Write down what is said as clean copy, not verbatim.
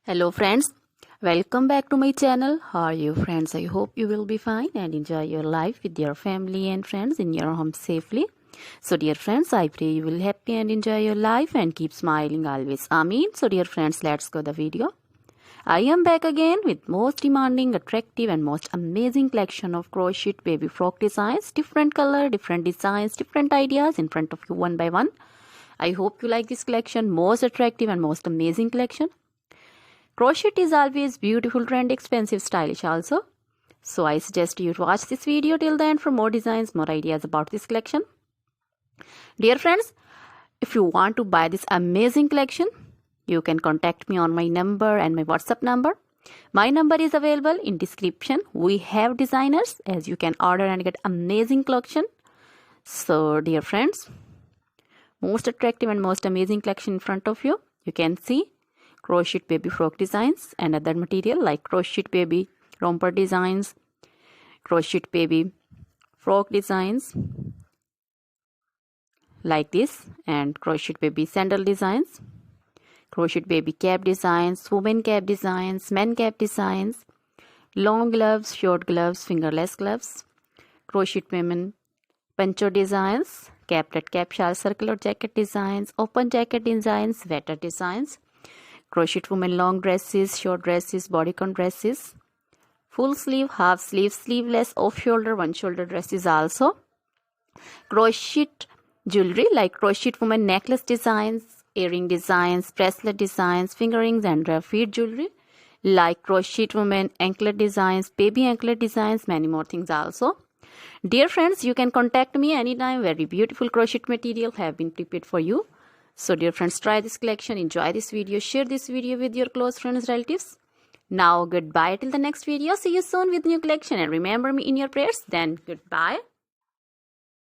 Hello friends, welcome back to my channel. How are you friends? I hope you will be fine and enjoy your life with your family and friends in your home safely. So dear friends, I pray you will happy and enjoy your life and keep smiling always. Amen. So dear friends, let's go the video. I am back again with most demanding, attractive and most amazing collection of crochet baby frock designs. Different color, different designs, different ideas in front of you one by one. I hope you like this collection, most attractive and most amazing collection. Crochet is always beautiful, trendy, expensive, stylish also. So I suggest you to watch this video till the end for more designs, more ideas about this collection. Dear friends, if you want to buy this amazing collection, you can contact me on my number and my WhatsApp number. My number is available in description. We have designers as you can order and get amazing collection. So dear friends, most attractive and most amazing collection in front of you. You can see crochet baby frock designs and other material like crochet baby romper designs, crochet baby frock designs like this, and crochet baby sandal designs, crochet baby cap designs, women cap designs, men cap designs, long gloves, short gloves, fingerless gloves, crochet women poncho designs, caplet cap shawl circular jacket designs, open jacket designs, sweater designs, crochet women long dresses, short dresses, bodycon dresses, full sleeve, half sleeve, sleeveless, off shoulder, one shoulder dresses also. Crochet jewelry like crochet women necklace designs, earring designs, bracelet designs, finger rings and feet jewelry like crochet women anklet designs, baby anklet designs, many more things also. Dear friends, you can contact me anytime. Very beautiful crochet material have been prepared for you. So dear friends, try this collection, enjoy this video, share this video with your close friends, relatives. Now goodbye till the next video. See you soon with new collection and remember me in your prayers. Then goodbye.